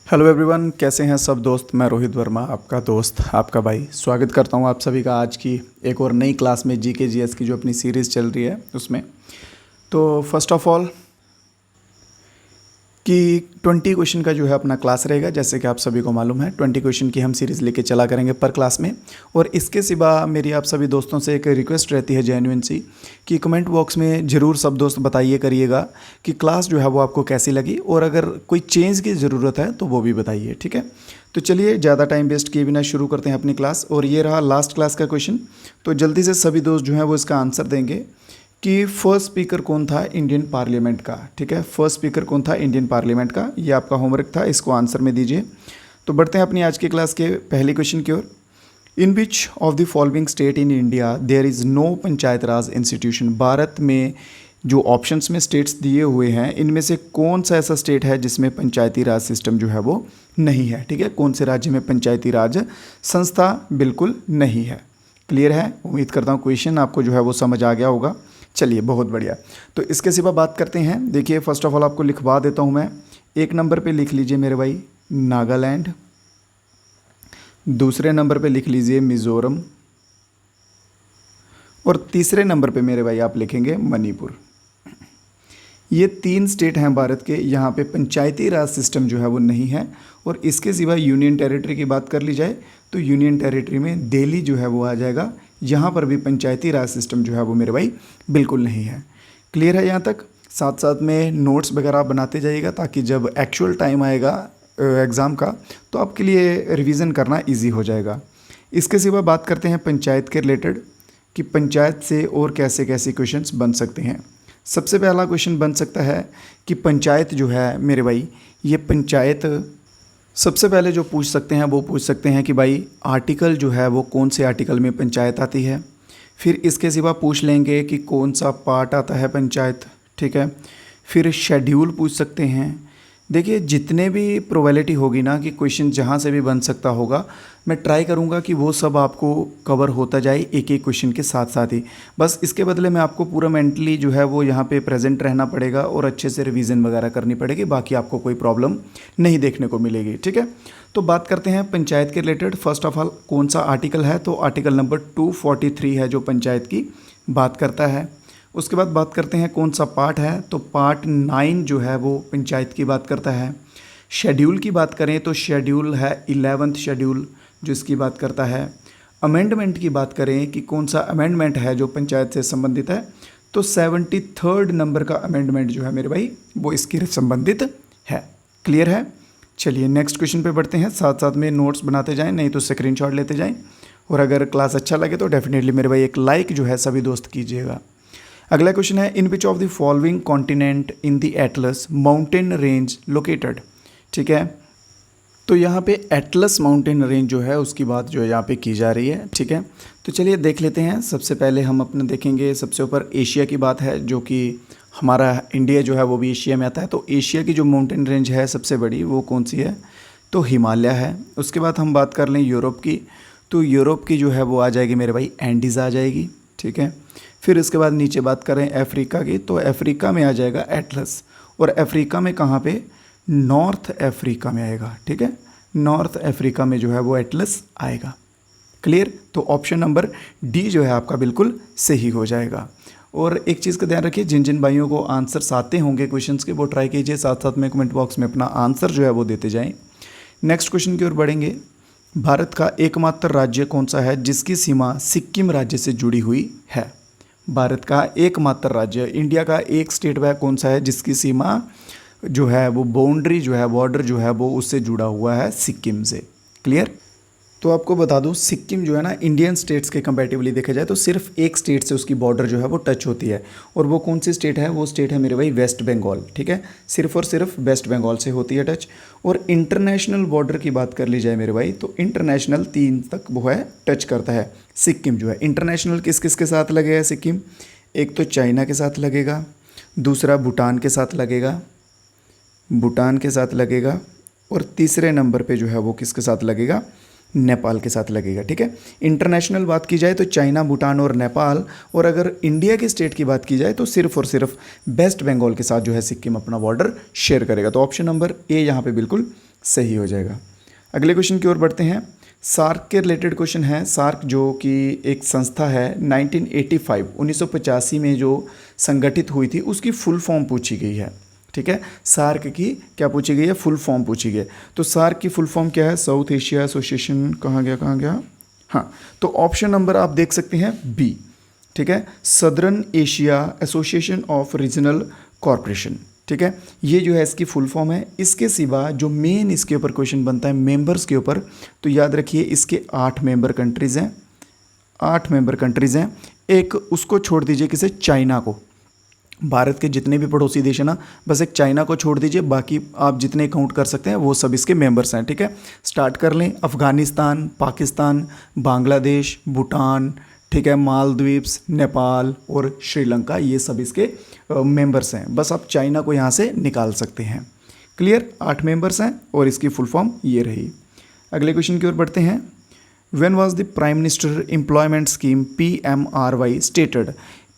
Hello everyone, कैसे हैं सब दोस्त। मैं रोहित वर्मा, आपका दोस्त, आपका भाई, स्वागत करता हूं आप सभी का आज की एक और नई क्लास में जीके जीएस की जो अपनी सीरीज़ चल रही है उसमें। तो फर्स्ट ऑफ ऑल कि 20 क्वेश्चन का जो है अपना क्लास रहेगा। जैसे कि आप सभी को मालूम है 20 क्वेश्चन की हम सीरीज़ लेके चला करेंगे पर क्लास में। और इसके सिवा मेरी आप सभी दोस्तों से एक रिक्वेस्ट रहती है जेन्युइन सी कि कमेंट बॉक्स में ज़रूर सब दोस्त बताइए करिएगा कि क्लास जो है वो आपको कैसी लगी, और अगर कोई चेंज की ज़रूरत है तो वो भी बताइए, ठीक है। तो चलिए ज़्यादा टाइम वेस्ट किए बिना शुरू करते हैं अपनी क्लास। और ये रहा लास्ट क्लास का क्वेश्चन। तो जल्दी से सभी दोस्त जो हैं वो इसका आंसर देंगे कि फर्स्ट स्पीकर कौन था इंडियन पार्लियामेंट का, ठीक है। फर्स्ट स्पीकर कौन था इंडियन पार्लियामेंट का, ये आपका होमवर्क था, इसको आंसर में दीजिए। तो बढ़ते हैं अपनी आज की क्लास के पहले क्वेश्चन की ओर। In which of the following state in India there is no panchayat raj institution. Bharat में जो ऑप्शंस में स्टेट्स दिए हुए हैं इनमें से कौन सा ऐसा स्टेट है जिसमें पंचायती राज सिस्टम जो है वो नहीं है, ठीक है। कौन से राज्य में पंचायती राज संस्था बिल्कुल नहीं है। क्लियर है, उम्मीद करता हूँ क्वेश्चन आपको जो है वो समझ आ गया होगा। चलिए बहुत बढ़िया। तो इसके सिवा बात करते हैं। देखिए फर्स्ट ऑफ ऑल आपको लिखवा देता हूँ मैं। एक नंबर पे लिख लीजिए मेरे भाई नागालैंड, दूसरे नंबर पे लिख लीजिए मिज़ोरम, और तीसरे नंबर पे मेरे भाई आप लिखेंगे मणिपुर। ये 3 स्टेट हैं भारत के, यहाँ पे पंचायती राज सिस्टम जो है वो नहीं है। और इसके सिवा यूनियन टेरिटरी की बात कर ली जाए तो यूनियन टेरिटरी में दिल्ली जो है वो आ जाएगा। यहाँ पर भी पंचायती राज सिस्टम जो है वो मेरे भाई बिल्कुल नहीं है। क्लियर है यहाँ तक। साथ साथ में नोट्स वगैरह बनाते जाइएगा ताकि जब एक्चुअल टाइम आएगा एग्ज़ाम का तो आपके लिए रिवीजन करना ईजी हो जाएगा। इसके सिवा बात करते हैं पंचायत के रिलेटेड कि पंचायत से और कैसे कैसे क्वेश्चंस बन सकते हैं। सबसे पहला क्वेश्चन बन सकता है कि पंचायत जो है मेरे भाई, ये पंचायत सबसे पहले जो पूछ सकते हैं वो पूछ सकते हैं कि भाई आर्टिकल जो है वो कौन से आर्टिकल में पंचायत आती है। फिर इसके सिवा पूछ लेंगे कि कौन सा पार्ट आता है पंचायत, ठीक है। फिर शेड्यूल पूछ सकते हैं। देखिए जितने भी प्रोबेबिलिटी होगी ना कि क्वेश्चन जहाँ से भी बन सकता होगा, मैं ट्राई करूँगा कि वो सब आपको कवर होता जाए एक एक क्वेश्चन के साथ साथ ही। बस इसके बदले में आपको पूरा मेंटली जो है वो यहाँ पे प्रेजेंट रहना पड़ेगा और अच्छे से रिवीजन वगैरह करनी पड़ेगी। बाकी आपको कोई प्रॉब्लम नहीं देखने को मिलेगी, ठीक है। तो बात करते हैं पंचायत के रिलेटेड। फर्स्ट ऑफ ऑल कौन सा आर्टिकल है, तो आर्टिकल नंबर 243 है जो पंचायत की बात करता है। उसके बाद बात करते हैं कौन सा पार्ट है, तो पार्ट 9 जो है वो पंचायत की बात करता है। शेड्यूल की बात करें तो शेड्यूल है 11th शेड्यूल जो इसकी बात करता है। अमेंडमेंट की बात करें कि कौन सा अमेंडमेंट है जो पंचायत से संबंधित है, तो 73rd नंबर का अमेंडमेंट जो है मेरे भाई वो इसकी संबंधित है। क्लियर है। चलिए नेक्स्ट क्वेश्चन पे बढ़ते हैं। साथ साथ में नोट्स बनाते जाएं, नहीं तो स्क्रीनशॉट लेते जाएं। और अगर क्लास अच्छा लगे तो डेफिनेटली मेरे भाई एक लाइक जो है सभी दोस्त कीजिएगा। अगला क्वेश्चन है in which of the following continent in the Atlas mountain range located, ठीक है। तो यहाँ पे एटलस माउंटेन रेंज जो है उसकी बात जो है यहाँ पे की जा रही है, ठीक है। तो चलिए देख लेते हैं। सबसे पहले हम अपने देखेंगे सबसे ऊपर एशिया की बात है, जो कि हमारा इंडिया जो है वो भी एशिया में आता है। तो एशिया की जो माउंटेन रेंज है सबसे बड़ी वो कौन सी है, तो हिमालय है। उसके बाद हम बात कर लें यूरोप की, तो यूरोप की जो है वो आ जाएगी मेरे भाई एंडीज़ आ जाएगी, ठीक है। फिर इसके बाद नीचे बात करें अफ्रीका की, तो अफ्रीका में आ जाएगा एटलस। और अफ्रीका में कहाँ पे, नॉर्थ अफ्रीका में आएगा, ठीक है। नॉर्थ अफ्रीका में जो है वो एटलस आएगा। क्लियर। तो ऑप्शन नंबर डी जो है आपका बिल्कुल सही हो जाएगा। और एक चीज़ का ध्यान रखिए, जिन जिन भाइयों को आंसर्स आते होंगे क्वेश्चंस के वो ट्राई कीजिए, साथ साथ में कमेंट बॉक्स में अपना आंसर जो है वो देते जाएं। नेक्स्ट क्वेश्चन की ओर बढ़ेंगे। भारत का एकमात्र राज्य कौन सा है जिसकी सीमा सिक्किम राज्य से जुड़ी हुई है। भारत का एकमात्र राज्य, इंडिया का एक स्टेट वह कौन सा है जिसकी सीमा जो है वो बाउंड्री जो है, बॉर्डर जो है वो उससे जुड़ा हुआ है सिक्किम से। क्लियर। तो आपको बता दूं सिक्किम जो है ना इंडियन स्टेट्स के कंपैरेटिवली देखा जाए तो सिर्फ एक स्टेट से उसकी बॉर्डर जो है वो टच होती है। और वो कौन सी स्टेट है, वो स्टेट है मेरे भाई वेस्ट बंगाल, ठीक है। सिर्फ और सिर्फ वेस्ट बंगाल से होती है टच। और इंटरनेशनल बॉर्डर की बात कर ली जाए मेरे भाई, तो इंटरनेशनल 3 तक वो है टच करता है सिक्किम जो है। इंटरनेशनल किस किस के साथ लगेगा सिक्किम, एक तो चाइना के साथ लगेगा, दूसरा भूटान के साथ लगेगा, भूटान के साथ लगेगा, और तीसरे नंबर पे जो है वो किसके साथ लगेगा, नेपाल के साथ लगेगा, ठीक है। इंटरनेशनल बात की जाए तो चाइना, भूटान और नेपाल। और अगर इंडिया के स्टेट की बात की जाए तो सिर्फ और सिर्फ वेस्ट बंगाल के साथ जो है सिक्किम अपना बॉर्डर शेयर करेगा। तो ऑप्शन नंबर ए यहाँ पे बिल्कुल सही हो जाएगा। अगले क्वेश्चन की ओर बढ़ते हैं। सार्क के रिलेटेड क्वेश्चन है। सार्क जो कि एक संस्था है 1985 में जो संगठित हुई थी, उसकी फुल फॉर्म पूछी गई है। ठीक है, सार्क की क्या पूछी गई है? फुल फॉर्म पूछी गई है। तो सार्क की फुल फॉर्म क्या है? साउथ एशिया एसोसिएशन, कहाँ गया? हाँ, तो ऑप्शन नंबर आप देख सकते हैं बी। ठीक है, southern Asia association of regional corporation. ठीक है, ये जो है इसकी फुल फॉर्म है। इसके सिवा जो मेन इसके ऊपर क्वेश्चन बनता है मेंबर्स के ऊपर, तो याद रखिए इसके 8 मेंबर कंट्रीज़ हैं। 8 मेंबर कंट्रीज़ हैं। एक उसको छोड़ दीजिए, किसे? चाइना को। भारत के जितने भी पड़ोसी देश हैं ना, बस एक चाइना को छोड़ दीजिए, बाकी आप जितने काउंट कर सकते हैं वो सब इसके मेंबर्स हैं। ठीक है, स्टार्ट कर लें। अफ़गानिस्तान, पाकिस्तान, बांग्लादेश, भूटान, ठीक है, मालदीव्स, नेपाल और श्रीलंका, ये सब इसके मेंबर्स हैं। बस आप चाइना को यहाँ से निकाल सकते हैं। क्लियर? 8 मेंबर्स हैं और इसकी फुल फॉर्म ये रही। अगले क्वेश्चन की ओर बढ़ते हैं। When was the prime minister employment scheme PMRY stated?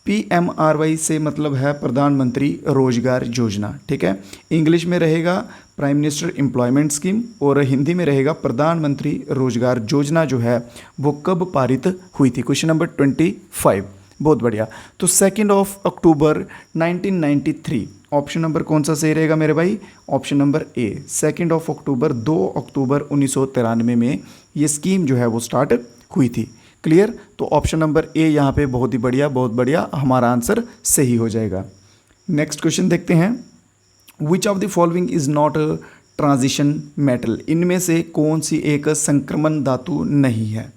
PMRY से मतलब है प्रधानमंत्री रोजगार योजना। ठीक है, इंग्लिश में रहेगा प्राइम मिनिस्टर एम्प्लॉयमेंट स्कीम और हिंदी में रहेगा प्रधानमंत्री रोजगार योजना। जो है वो कब पारित हुई थी? Question number 25। बहुत बढ़िया। तो 2 अक्टूबर 1993। ऑप्शन नंबर कौन सा सही रहेगा मेरे भाई? ऑप्शन नंबर ए, 2 अक्टूबर, 2 अक्टूबर 1993 में ये स्कीम जो है वो स्टार्ट हुई थी। क्लियर? तो ऑप्शन नंबर ए यहाँ पे बहुत ही बढ़िया, बहुत बढ़िया, हमारा आंसर सही हो जाएगा। नेक्स्ट क्वेश्चन देखते हैं। विच of the following is not a transition metal? इनमें से कौन सी एक संक्रमण धातु नहीं है?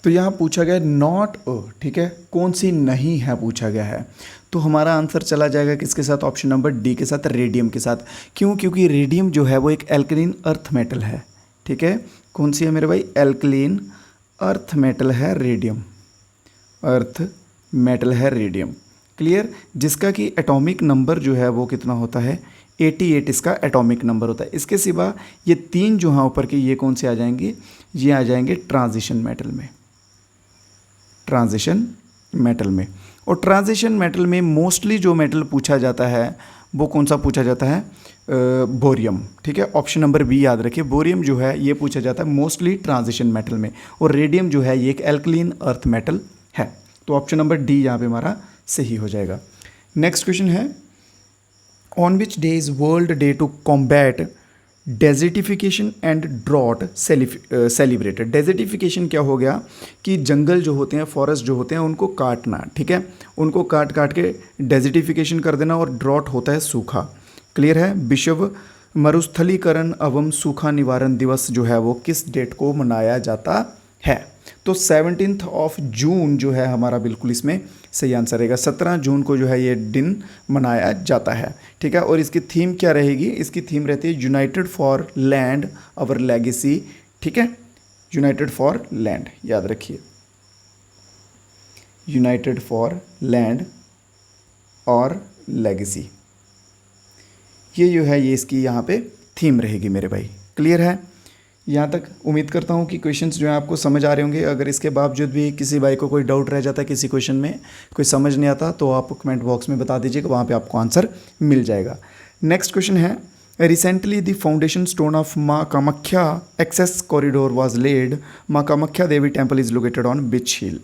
तो यहाँ पूछा गया नॉट अ, ठीक है, कौन सी नहीं है पूछा गया है। तो हमारा आंसर चला जाएगा किसके साथ? ऑप्शन नंबर डी के साथ, रेडियम के साथ। क्यों? क्योंकि रेडियम जो है वो एक एल्कलीन अर्थ मेटल है। ठीक है, कौन सी है मेरे भाई? एल्कलीन अर्थ मेटल है रेडियम। अर्थ मेटल है रेडियम। क्लियर? जिसका कि एटॉमिक नंबर जो है वो कितना होता है? 88 इसका एटॉमिक नंबर होता है। इसके सिवा ये 3 जो हैं ऊपर के, ये कौन से आ जाएंगे? ये आ जाएंगे ट्रांजिशन मेटल में। ट्रांजिशन मेटल में। और ट्रांजिशन मेटल में मोस्टली जो मेटल पूछा जाता है वो कौन सा पूछा जाता है? बोरियम। ठीक है, ऑप्शन नंबर बी याद रखिए। बोरियम जो है ये पूछा जाता है मोस्टली ट्रांजिशन मेटल में, और रेडियम जो है ये एक एल्कलीन अर्थ मेटल है। तो ऑप्शन नंबर डी यहाँ पे हमारा सही हो जाएगा। नेक्स्ट क्वेश्चन है, on which day is world day to combat desertification and drought celebrated? Desertification क्या हो गया कि जंगल जो होते हैं, फॉरेस्ट जो होते हैं, उनको काटना। ठीक है, उनको काट काट के डेजर्टिफिकेशन कर देना। और ड्रॉट होता है सूखा। क्लियर है? विश्व मरुस्थलीकरण एवं सूखा निवारण दिवस जो है वो किस डेट को मनाया जाता है? तो 17 जून जो है हमारा बिल्कुल इसमें सही आंसर रहेगा। 17 जून को जो है ये दिन मनाया जाता है। ठीक है, और इसकी थीम क्या रहेगी? इसकी थीम रहती है United for land our legacy. ठीक है, यूनाइटेड फॉर लैंड, याद रखिए, यूनाइटेड फॉर लैंड और लेगेसी, ये जो है ये इसकी यहाँ पे थीम रहेगी मेरे भाई। क्लियर है? यहाँ तक उम्मीद करता हूँ कि क्वेश्चंस जो हैं आपको समझ आ रहे होंगे। अगर इसके बावजूद भी किसी भाई को कोई डाउट रह जाता है, किसी क्वेश्चन में कोई समझ नहीं आता, तो आप कमेंट बॉक्स में बता दीजिएगा, वहाँ पे आपको आंसर मिल जाएगा। नेक्स्ट क्वेश्चन है, recently the foundation stone of Maa Kamakhya access corridor was laid. Maa Kamakhya Devi temple is located on which hill?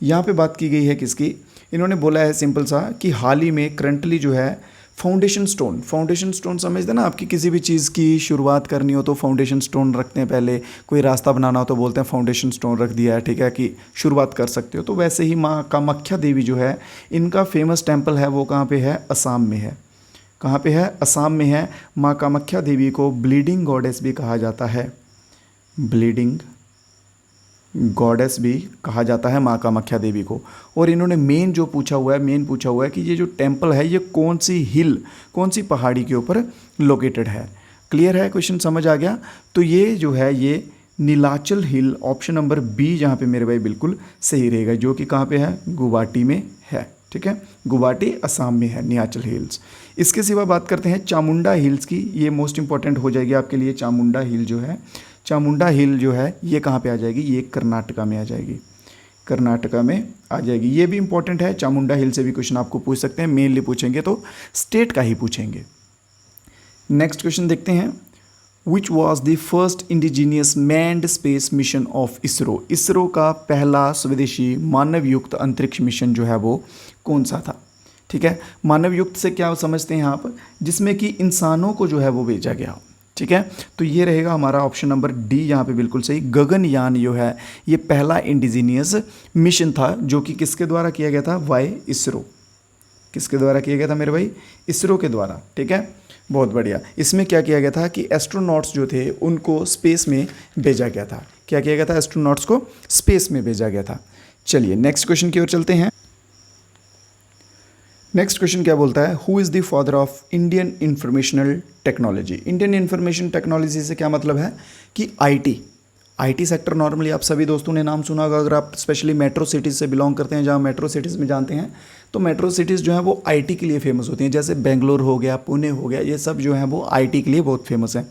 यहाँ पे बात की गई है किसकी? इन्होंने बोला है सिंपल सा कि हाल ही में करंटली जो है फाउंडेशन स्टोन समझते ना, आपकी किसी भी चीज़ की शुरुआत करनी हो तो फाउंडेशन स्टोन रखते हैं। पहले कोई रास्ता बनाना हो तो बोलते हैं फाउंडेशन स्टोन रख दिया है, ठीक है, कि शुरुआत कर सकते हो। तो वैसे ही माँ कामाख्या देवी जो है, इनका फेमस टेम्पल है वो कहाँ पे है? असम में है। कहाँ पे है? असम में है। माँ कामाख्या देवी को ब्लीडिंग गॉडेस भी कहा जाता है। ब्लीडिंग गॉडेस भी कहा जाता है माँ कामाख्या देवी को। और इन्होंने मेन पूछा हुआ है कि ये जो टेम्पल है ये कौन सी हिल, कौन सी पहाड़ी के ऊपर लोकेटेड है। क्लियर है? क्वेश्चन समझ आ गया? तो ये जो है ये नीलाचल हिल, ऑप्शन नंबर बी जहाँ पे मेरे भाई बिल्कुल सही रहेगा, जो कि कहाँ पे है? गुवाहाटी में है। ठीक है, गुवाहाटी असम में है नीलाचल हिल्स। इसके सिवा बात करते हैं चामुंडा हिल्स की। ये मोस्ट इंपॉर्टेंट हो जाएगी आपके लिए। चामुंडा हिल जो है, चामुंडा हिल जो है ये कहाँ पे आ जाएगी? ये कर्नाटका में आ जाएगी। कर्नाटका में आ जाएगी। ये भी इंपॉर्टेंट है। चामुंडा हिल से भी क्वेश्चन आपको पूछ सकते हैं। मेनली पूछेंगे तो स्टेट का ही पूछेंगे। नेक्स्ट क्वेश्चन देखते हैं, which was the first indigenous manned space mission of ISRO. ISRO का पहला स्वदेशी मानव युक्त अंतरिक्ष मिशन जो है वो कौन सा था। ठीक है, मानव युक्त से क्या समझते हैं आप, जिसमें कि इंसानों को जो है वो भेजा गया। ठीक है, तो ये रहेगा हमारा ऑप्शन नंबर डी यहाँ पे बिल्कुल सही। गगनयान जो है ये पहला इंडिजीनियस मिशन था जो कि किसके द्वारा किया गया था, वाई इसरो। किसके द्वारा किया गया था मेरे भाई, इसरो के द्वारा। ठीक है, बहुत बढ़िया। इसमें क्या किया गया था कि एस्ट्रोनॉट्स जो थे उनको स्पेस में भेजा गया था। क्या किया गया था, एस्ट्रोनॉट्स को स्पेस में भेजा गया था। चलिए नेक्स्ट क्वेश्चन की ओर चलते हैं। नेक्स्ट क्वेश्चन क्या बोलता है, who is the father of Indian informational technology. Indian information technology से क्या मतलब है कि आईटी सेक्टर नॉर्मली आप सभी दोस्तों ने नाम सुना होगा। अगर आप स्पेशली मेट्रो सिटीज़ से बिलोंग करते हैं, जहाँ मेट्रो सिटीज़ में जानते हैं, तो मेट्रो सिटीज़ जो है वो आईटी के लिए फेमस होती हैं। जैसे बेंगलोर हो गया, पुणे हो गया, ये सब जो है वो आईटी के लिए बहुत फेमस है।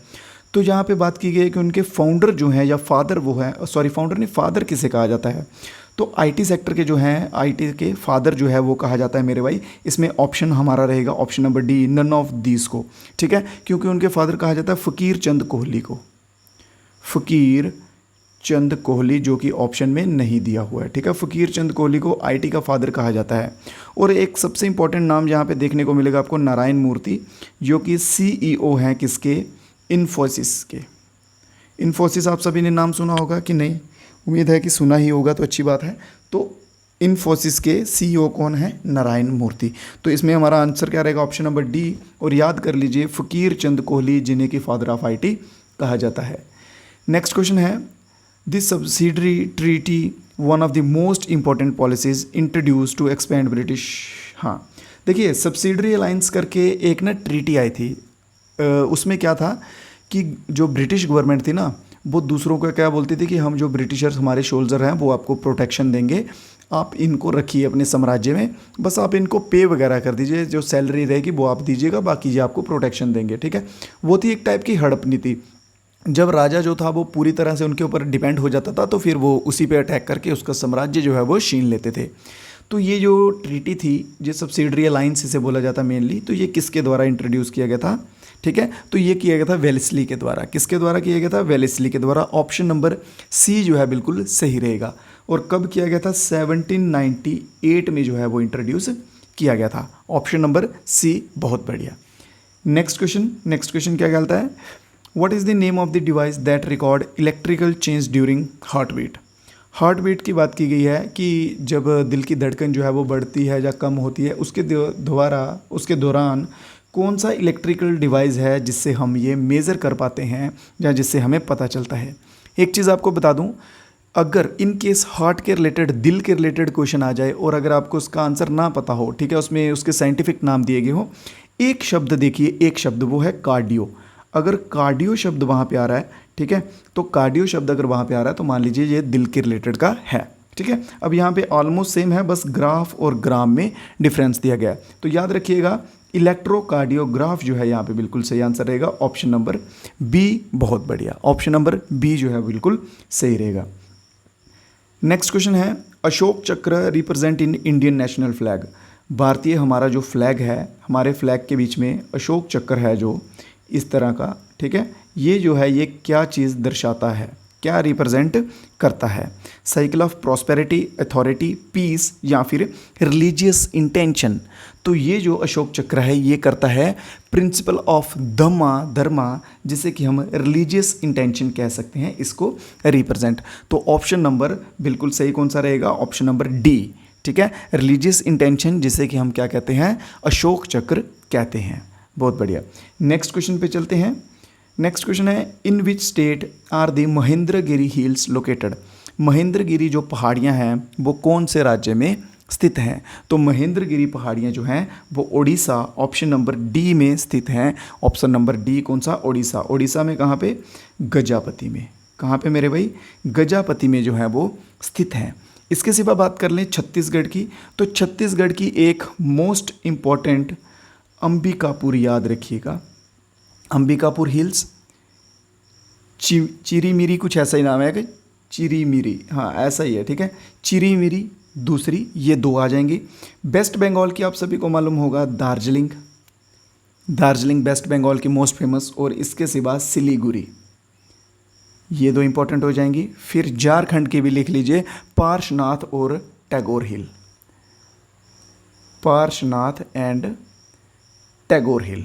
तो यहाँ पे बात की गई है कि उनके फाउंडर जो हैं या फादर वो है, सॉरी फाउंडर नहीं, फादर किसे कहा जाता है, तो आईटी सेक्टर के जो हैं, आईटी के फादर जो है वो कहा जाता है मेरे भाई। इसमें ऑप्शन हमारा रहेगा option number D, none of these को। ठीक है, क्योंकि उनके फादर कहा जाता है फ़कीर चंद कोहली को, फ़कीर चंद कोहली, जो कि ऑप्शन में नहीं दिया हुआ है। ठीक है, फ़कीर चंद कोहली को आईटी का फादर कहा जाता है। और एक सबसे इंपॉर्टेंट नाम यहाँ पे देखने को मिलेगा आपको, नारायण मूर्ति, जो कि सीईओ हैं किसके, इन्फोसिस के। इन्फोसिस आप सभी ने नाम सुना होगा कि नहीं, उम्मीद है कि सुना ही होगा, तो अच्छी बात है। तो इन्फोसिस के सीईओ कौन है, नारायण मूर्ति। तो इसमें हमारा आंसर क्या रहेगा, ऑप्शन नंबर डी। और याद कर लीजिए फ़कीर चंद कोहली, जिन्हें कि फादर ऑफ आईटी कहा जाता है। नेक्स्ट क्वेश्चन है, this subsidiary treaty one of the most important policies introduce to expand British. हाँ देखिए, सब्सिडरी अलायंस करके एक ना ट्रीटी आई थी, उसमें क्या था कि जो ब्रिटिश गवर्नमेंट थी ना, वो दूसरों को क्या बोलती थी कि हम जो ब्रिटिशर्स हमारे सोल्जर हैं वो आपको प्रोटेक्शन देंगे, आप इनको रखिए अपने साम्राज्य में, बस आप इनको पे वगैरह कर दीजिए, जो सैलरी रहेगी वो आप दीजिएगा, बाकी ये आपको प्रोटेक्शन देंगे। ठीक है, वो थी एक टाइप की हड़प नीति। जब राजा जो था वो पूरी तरह से उनके ऊपर डिपेंड हो जाता था, तो फिर वो उसी पे अटैक करके उसका साम्राज्य जो है वो छीन लेते थे। तो ये जो ट्रीटी थी, ये सब्सिडरी अलायंस इसे बोला जाता मेनली, तो ये किसके द्वारा इंट्रोड्यूस किया गया था। ठीक है, तो ये किया गया था वेलेस्ली के द्वारा। किसके द्वारा किया गया था, वेलेस्ली के द्वारा। ऑप्शन नंबर सी जो है बिल्कुल सही रहेगा। और कब किया गया था, 1798 में जो है वो इंट्रोड्यूस किया गया था। ऑप्शन नंबर सी, बहुत बढ़िया। नेक्स्ट क्वेश्चन क्या कहता है, what is the name of the device that record electrical change during heart beat. Heart beat की बात की गई है कि जब दिल की धड़कन जो है वो बढ़ती है या कम होती है, उसके दौरान कौन सा इलेक्ट्रिकल डिवाइस है जिससे हम ये मेज़र कर पाते हैं या जिससे हमें पता चलता है। एक चीज़ आपको बता दूं, अगर इन केस हार्ट के रिलेटेड, दिल के रिलेटेड क्वेश्चन आ जाए और अगर आपको उसका आंसर ना पता हो, ठीक है, उसमें उसके साइंटिफिक नाम दिए गए हो, एक शब्द देखिए, एक शब्द वो है कार्डियो। अगर कार्डियो शब्द वहाँ पे आ रहा है, ठीक है, तो कार्डियो शब्द अगर वहाँ पे आ रहा है तो मान लीजिए ये दिल के रिलेटेड का है। ठीक है, अब यहाँ पे ऑलमोस्ट सेम है, बस ग्राफ और ग्राम में डिफरेंस दिया गया है। तो याद रखिएगा इलेक्ट्रोकार्डियोग्राफ जो है यहाँ पे बिल्कुल सही आंसर रहेगा, ऑप्शन नंबर बी। बहुत बढ़िया, ऑप्शन नंबर बी जो है बिल्कुल सही रहेगा। नेक्स्ट क्वेश्चन है, अशोक चक्र represent in Indian national flag. भारतीय हमारा जो फ्लैग है, हमारे फ्लैग के बीच में अशोक चक्र है जो इस तरह का। ठीक है, ये जो है ये क्या चीज़ दर्शाता है, क्या रिप्रेजेंट करता है, cycle of prosperity, authority, peace या फिर रिलीजियस इंटेंशन। तो ये जो अशोक चक्र है ये करता है प्रिंसिपल ऑफ धर्मा, जिसे कि हम रिलीजियस इंटेंशन कह सकते हैं, इसको रिप्रेजेंट। तो ऑप्शन नंबर बिल्कुल सही कौन सा रहेगा, ऑप्शन नंबर डी। ठीक है, रिलीजियस इंटेंशन जिसे कि हम क्या कहते हैं, अशोक चक्र कहते हैं। बहुत बढ़िया, नेक्स्ट क्वेश्चन पे चलते हैं। नेक्स्ट क्वेश्चन है, in which state are the Mahendragiri hills located. Mahendragiri जो पहाड़ियाँ हैं वो कौन से राज्य में स्थित हैं। तो महेंद्रगिरी पहाड़ियाँ जो हैं वो ओडिशा, ऑप्शन नंबर डी में स्थित हैं। ऑप्शन नंबर डी कौन सा, ओडिशा। ओडिशा में कहाँ पे, गजापति में। कहाँ पे मेरे भाई, गजापति में जो है वो स्थित हैं। इसके सिवा बात कर लें छत्तीसगढ़ की, तो छत्तीसगढ़ की एक मोस्ट इम्पॉर्टेंट अंबिकापुर, याद रखिएगा, अंबिकापुर हिल्स, चिरीमिरी, कुछ ऐसा ही नाम है कि चिरीमिरी, हाँ ऐसा ही है। ठीक है, चिरीमिरी दूसरी, ये दो आ जाएंगी। वेस्ट बंगाल की आप सभी को मालूम होगा दार्जिलिंग, दार्जिलिंग वेस्ट बंगाल की मोस्ट फेमस, और इसके सिवा सिलीगुड़ी, ये दो इंपॉर्टेंट हो जाएंगी। फिर झारखंड की भी लिख लीजिए, पार्शनाथ और Tagore hill, Parshnath and Tagore hill.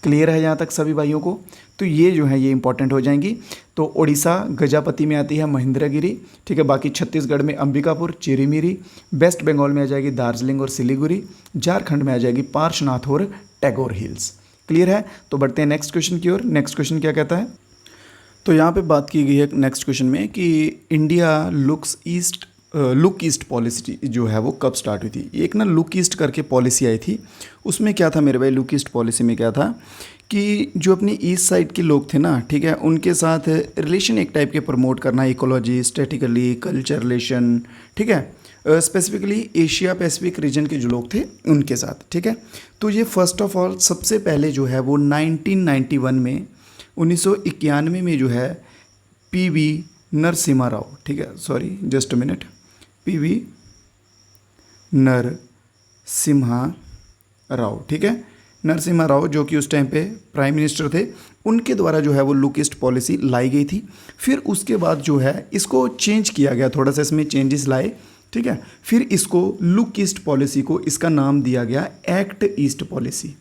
Clear है यहाँ तक सभी भाइयों को? तो ये जो है ये इंपॉर्टेंट हो जाएंगी। तो उड़ीसा गजापति में आती है महेंद्रगिरी, ठीक है। बाकी छत्तीसगढ़ में अंबिकापुर, चिरीमिरी, वेस्ट बंगाल में आ जाएगी दार्जिलिंग और सिलीगुड़ी, झारखंड में आ जाएगी पार्शनाथ और टैगोर हिल्स। क्लियर है? तो बढ़ते हैं नेक्स्ट क्वेश्चन की ओर। नेक्स्ट क्वेश्चन क्या कहता है? तो यहाँ पे बात की गई है नेक्स्ट क्वेश्चन में कि इंडिया लुक ईस्ट पॉलिसी जो है वो कब स्टार्ट हुई थी। एक ना लुक ईस्ट करके पॉलिसी आई थी, उसमें क्या था मेरे भाई, लुक ईस्ट पॉलिसी में क्या था कि जो अपनी ईस्ट साइड के लोग थे ना, ठीक है, उनके साथ रिलेशन एक टाइप के प्रमोट करना, इकोलॉजी, स्टैटिकली, कल्चर रिलेशन, ठीक है, स्पेसिफिकली एशिया पैसिफिक रीजन के जो लोग थे उनके साथ, ठीक है। तो ये फर्स्ट ऑफ ऑल सबसे पहले जो है वो 1991 में 1991 में जो है पीवी नरसिम्हा राव, ठीक है, sorry just a minute, PV Narasimha Rao, ठीक है, नरसिम्हा राव जो कि उस टाइम पे प्राइम मिनिस्टर थे, उनके द्वारा जो है वो लुक ईस्ट पॉलिसी लाई गई थी। फिर उसके बाद जो है इसको चेंज किया गया, थोड़ा सा इसमें चेंजेस लाए, ठीक है। फिर इसको लुक ईस्ट पॉलिसी को इसका नाम दिया गया act east policy,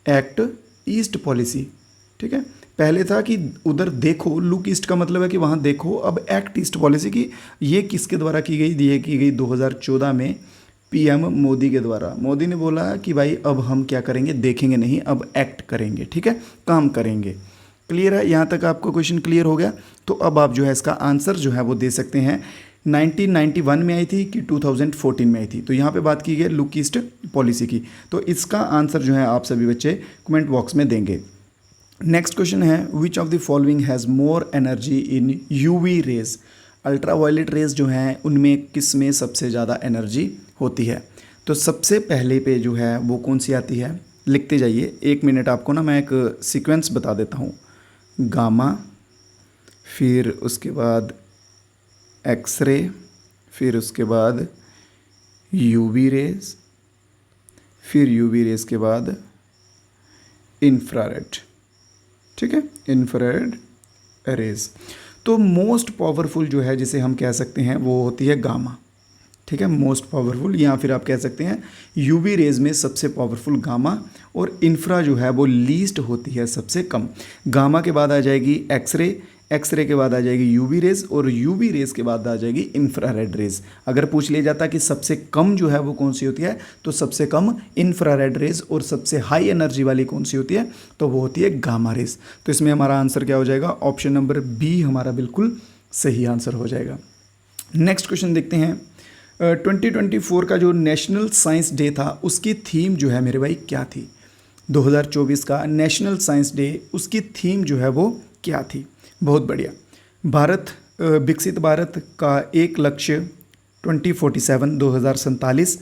act east policy, ठीक है। पहले था कि उधर देखो, लुक ईस्ट का मतलब है कि वहाँ देखो। अब एक्ट ईस्ट पॉलिसी की ये किसके द्वारा की गई? ये की गई 2014 में पीएम मोदी के द्वारा। मोदी ने बोला कि भाई अब हम क्या करेंगे, देखेंगे नहीं, अब एक्ट करेंगे, ठीक है, काम करेंगे। क्लियर है? यहाँ तक आपको क्वेश्चन क्लियर हो गया? तो अब आप जो है इसका आंसर जो है वो दे सकते हैं 1991 में आई थी कि 2014 में आई थी। तो यहाँ पे बात की गई लुक ईस्ट पॉलिसी की, तो इसका आंसर जो है आप सभी बच्चे कमेंट बॉक्स में देंगे। नेक्स्ट क्वेश्चन है, which of the following has more energy in UV rays. Ultraviolet rays जो हैं उनमें किस में सबसे ज़्यादा एनर्जी होती है? तो सबसे पहले पे जो है वो कौन सी आती है, लिखते जाइए। एक मिनट आपको ना मैं एक सीक्वेंस बता देता हूँ। गामा, फिर उसके बाद एक्सरे, फिर उसके बाद यूवी रेज, फिर यूवी रेज के बाद इंफ्रारेड, ठीक है, इंफ्रारेड रेज। तो मोस्ट पावरफुल जो है जिसे हम कह सकते हैं वो होती है गामा, ठीक है, मोस्ट पावरफुल, या फिर आप कह सकते हैं यूवी रेज में सबसे पावरफुल गामा, और इंफ्रा जो है वो लीस्ट होती है, सबसे कम। गामा के बाद आ जाएगी एक्सरे, एक्सरे के बाद आ जाएगी यूवी रेज, और यूवी रेज के बाद आ जाएगी इंफ्रारेड रेज। अगर पूछ लिया जाता कि सबसे कम जो है वो कौन सी होती है, तो सबसे कम इंफ्रारेड रेज, और सबसे हाई एनर्जी वाली कौन सी होती है, तो वो होती है गामा रेज। तो इसमें हमारा आंसर क्या हो जाएगा? ऑप्शन नंबर बी हमारा बिल्कुल सही आंसर हो जाएगा। नेक्स्ट क्वेश्चन देखते हैं। 2024 का जो नेशनल साइंस डे था उसकी थीम जो है मेरे भाई क्या थी? 2024 का नेशनल साइंस डे, उसकी थीम जो है वो क्या थी? बहुत बढ़िया। भारत विकसित भारत का एक लक्ष्य 2047,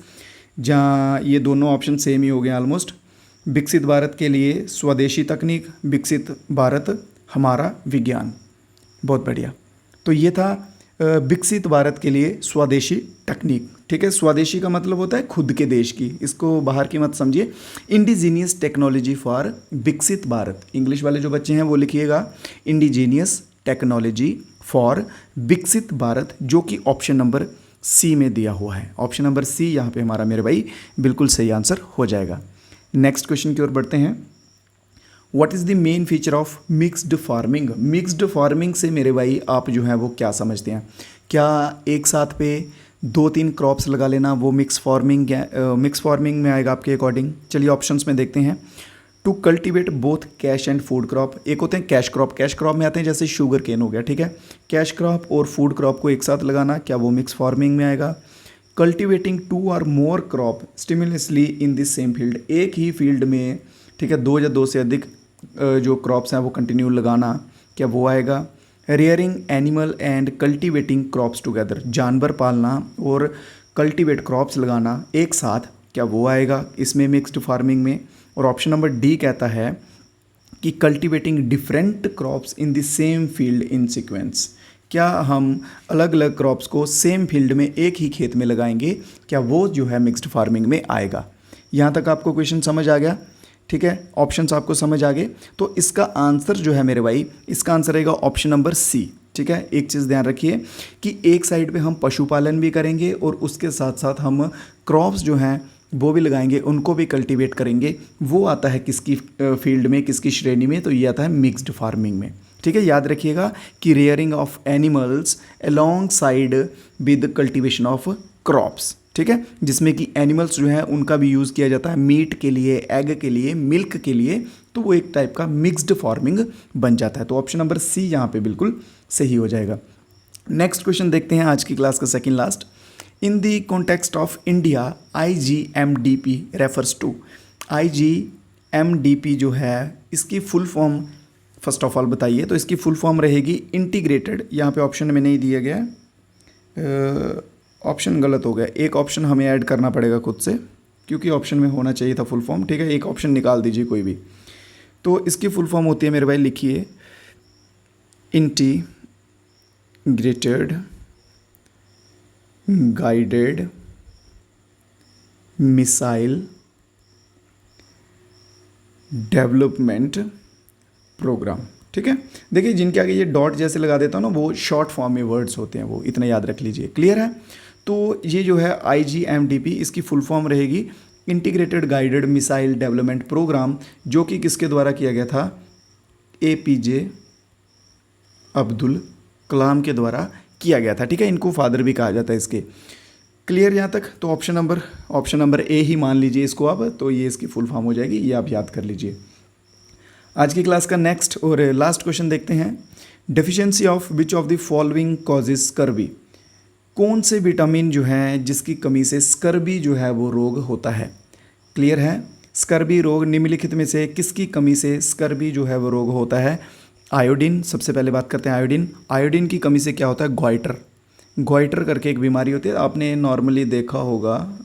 जहाँ ये दोनों ऑप्शन सेम ही हो गए ऑलमोस्ट। विकसित भारत के लिए स्वदेशी तकनीक, विकसित भारत हमारा विज्ञान। बहुत बढ़िया। तो ये था विकसित भारत के लिए स्वदेशी तकनीक, ठीक है। स्वदेशी का मतलब होता है खुद के देश की, इसको बाहर की मत समझिए। इंडिजीनियस टेक्नोलॉजी फॉर विकसित भारत, इंग्लिश वाले जो बच्चे हैं वो लिखिएगा इंडिजीनियस टेक्नोलॉजी फॉर विकसित भारत, जो कि ऑप्शन नंबर सी में दिया हुआ है। ऑप्शन नंबर सी यहाँ पे हमारा मेरे भाई बिल्कुल सही आंसर हो जाएगा। नेक्स्ट क्वेश्चन की ओर बढ़ते हैं। What is the main feature of mixed farming? Mixed farming से मेरे भाई आप जो है वो क्या समझते हैं? क्या एक साथ पे 2-3 क्रॉप्स लगा लेना वो मिक्स फार्मिंग में आएगा आपके अकॉर्डिंग? चलिए ऑप्शंस में देखते हैं। To cultivate both cash and food crop, एक होते हैं कैश क्रॉप, कैश क्रॉप में आते हैं जैसे शुगर केन हो गया, ठीक है। कैश क्रॉप और फूड क्रॉप को एक साथ लगाना, क्या वो मिक्स फार्मिंग में आएगा? कल्टिवेटिंग 2 और more crop simultaneously in this same field, एक ही फील्ड में, ठीक है, 2 या 2 से अधिक जो क्रॉप्स हैं वो कंटिन्यू लगाना, क्या वो आएगा? Rearing animal and cultivating crops together, जानवर पालना और कल्टिवेट क्रॉप्स लगाना एक साथ, क्या वो आएगा इसमें मिक्स्ड फार्मिंग में? और ऑप्शन नंबर डी कहता है कि cultivating different crops in the same field in sequence, क्या हम अलग अलग क्रॉप्स को सेम फील्ड में एक ही खेत में लगाएंगे, क्या वो जो है मिक्स्ड फार्मिंग में आएगा? यहाँ तक आपको क्वेश्चन समझ आ गया? ठीक है, ऑप्शंस आपको समझ आ गए। तो इसका आंसर जो है मेरे भाई, इसका आंसर रहेगा ऑप्शन नंबर सी। ठीक है, एक चीज़ ध्यान रखिए कि एक साइड पे हम पशुपालन भी करेंगे और उसके साथ साथ हम क्रॉप्स जो हैं वो भी लगाएंगे, उनको भी कल्टीवेट करेंगे। वो आता है किसकी फील्ड में, किसकी श्रेणी में? तो ये आता है मिक्स्ड फार्मिंग में। ठीक है, याद रखिएगा कि rearing of animals along side with cultivation of crops. ठीक है, जिसमें कि एनिमल्स जो है उनका भी यूज़ किया जाता है मीट के लिए, एग के लिए, मिल्क के लिए। तो वो एक टाइप का मिक्स्ड फार्मिंग बन जाता है। तो ऑप्शन नंबर सी यहाँ पे बिल्कुल सही हो जाएगा। नेक्स्ट क्वेश्चन देखते हैं आज की क्लास का second last. In the context of India IGMDP refers to. IGMDP जो है इसकी full form first of all बताइए। तो इसकी फुल फॉर्म रहेगी इंटीग्रेटेड, यहाँ पे ऑप्शन में नहीं दिया गया, ऑप्शन गलत हो गया, एक ऑप्शन हमें ऐड करना पड़ेगा खुद से, क्योंकि ऑप्शन में होना चाहिए था फुल फॉर्म। ठीक है, एक ऑप्शन निकाल दीजिए कोई भी। तो इसकी फुल फॉर्म होती है मेरे भाई, लिखिए integrated guided missile development programme. ठीक है, देखिए जिनके आगे ये डॉट जैसे लगा देता हूँ ना, वो शॉर्ट फॉर्म में वर्ड्स होते हैं, वो इतना याद रख लीजिए। क्लियर है? तो ये जो है IGMDP, इसकी फुल फॉर्म रहेगी integrated guided missile development programme, जो कि किसके द्वारा किया गया था? APJ अब्दुल कलाम के द्वारा किया गया था। ठीक है, इनको फादर भी कहा जाता है इसके। क्लियर यहाँ तक? तो ऑप्शन नंबर ए ही मान लीजिए इसको आप, तो ये इसकी फुल फॉर्म हो जाएगी, ये आप याद कर लीजिए। आज की क्लास का नेक्स्ट और लास्ट क्वेश्चन देखते हैं। Deficiency of which of the following causes scurvy. कौन से विटामिन जो हैं जिसकी कमी से स्कर्वी जो है वो रोग होता है? क्लियर है? स्कर्वी रोग निम्नलिखित में से किसकी कमी से स्कर्वी जो है वो रोग होता है? आयोडीन, सबसे पहले बात करते हैं आयोडीन। आयोडीन की कमी से क्या होता है? ग्वाइटर करके एक बीमारी होती है, आपने नॉर्मली देखा होगा।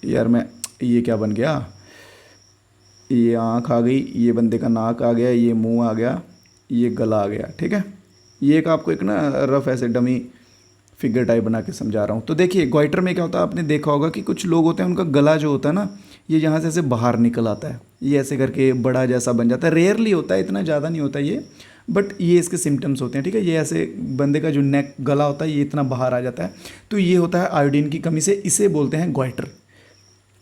यार मैं ये क्या बन गया, ये आँख आ गई, ये बंदे का नाक आ गया, ये मुंह आ गया, ये गला आ गया। ठीक है, ये एक आपको एक ना रफ ऐसे डमी फिगर टाइप बना के समझा रहा हूँ। तो देखिए ग्वाइटर में क्या होता है, आपने देखा होगा कि कुछ लोग होते हैं उनका गला जो होता है ना, ये यहाँ से ऐसे बाहर निकल आता है, ये ऐसे करके बड़ा जैसा बन जाता है। रेयरली होता है, इतना ज़्यादा नहीं होता ये, बट ये इसके सिम्टम्स होते हैं। ठीक है, ये ऐसे बंदे का जो नेक गला होता है ये इतना बाहर आ जाता है, तो ये होता है आयोडीन की कमी से, इसे बोलते हैं ग्वाइटर।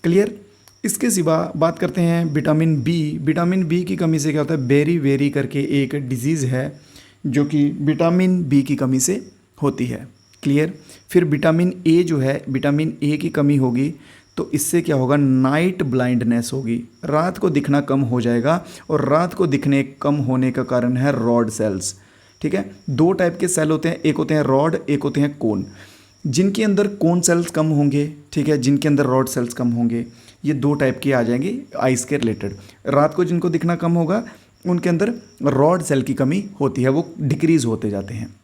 क्लियर? इसके सिवा बात करते हैं विटामिन बी। विटामिन बी की कमी से क्या होता है? बेरी करके एक डिजीज़ है जो कि विटामिन बी की कमी से होती है। क्लियर? फिर विटामिन ए जो है, विटामिन ए की कमी होगी तो इससे क्या होगा? नाइट ब्लाइंडनेस होगी, रात को दिखना कम हो जाएगा, और रात को दिखने कम होने का कारण है रॉड सेल्स। ठीक है, दो टाइप के सेल होते हैं, एक होते हैं रॉड, एक होते हैं कोन। जिनके अंदर कोन सेल्स कम होंगे, ठीक है, जिनके अंदर रॉड सेल्स कम होंगे, ये दो टाइप के आ जाएंगे आइस के रिलेटेड। रात को जिनको दिखना कम होगा उनके अंदर रॉड सेल की कमी होती है, वो डिक्रीज होते जाते हैं।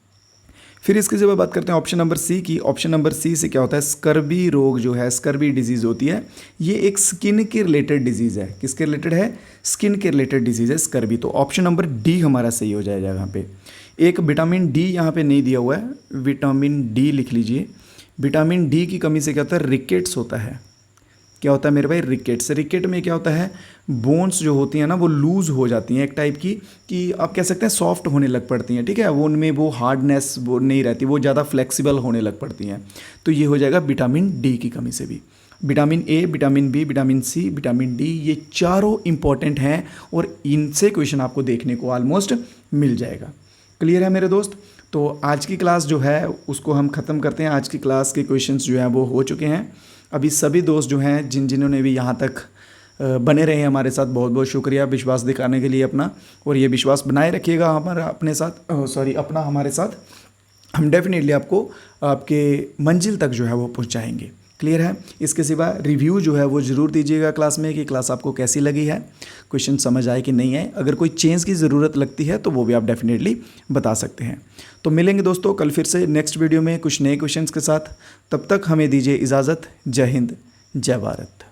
फिर इसके जब बात करते हैं ऑप्शन नंबर सी की। ऑप्शन नंबर सी से क्या होता है? स्कर्वी रोग जो है, स्कर्वी डिजीज़ होती है, ये एक स्किन के रिलेटेड डिजीज़ है। किसके रिलेटेड है? स्किन के रिलेटेड डिजीज़ है स्कर्वी। तो ऑप्शन नंबर डी हमारा सही हो जाएगा यहाँ पे। एक विटामिन डी यहाँ पे नहीं दिया हुआ है, विटामिन डी लिख लीजिए। विटामिन डी की कमी से क्या होता है? रिकेट्स होता है। क्या होता है मेरे भाई? रिकेट्स। रिकेट में क्या होता है? बोन्स जो होती हैं ना वो लूज़ हो जाती हैं, एक टाइप की, कि आप कह सकते हैं सॉफ्ट होने लग पड़ती हैं। ठीक है, वो उनमें वो हार्डनेस वो नहीं रहती, वो ज़्यादा फ्लेक्सिबल होने लग पड़ती हैं। तो ये हो जाएगा विटामिन डी की कमी से भी। Vitamin A, vitamin B, vitamin C, vitamin D, ये चारों इंपॉर्टेंट हैं और इनसे क्वेश्चन आपको देखने को ऑलमोस्ट मिल जाएगा। क्लियर है मेरे दोस्त? तो आज की क्लास जो है उसको हम ख़त्म करते हैं। आज की क्लास के क्वेश्चंस जो हैं वो हो चुके हैं। अभी सभी दोस्त जो हैं जिन्होंने भी यहाँ तक बने रहे हैं हमारे साथ, बहुत बहुत शुक्रिया विश्वास दिखाने के लिए अपना, और ये विश्वास बनाए रखिएगा हमारा अपने साथ, अपना हमारे साथ। हम डेफिनेटली आपको आपके मंजिल तक जो है वो पहुँचाएँगे। क्लियर है? इसके सिवा रिव्यू जो है वो ज़रूर दीजिएगा क्लास में कि क्लास आपको कैसी लगी है, क्वेश्चन समझ आए कि नहीं आए। अगर कोई चेंज की ज़रूरत लगती है तो वो भी आप डेफिनेटली बता सकते हैं। तो मिलेंगे दोस्तों कल फिर से नेक्स्ट वीडियो में कुछ नए क्वेश्चंस के साथ। तब तक हमें दीजिए इजाज़त। जय हिंद, जय भारत।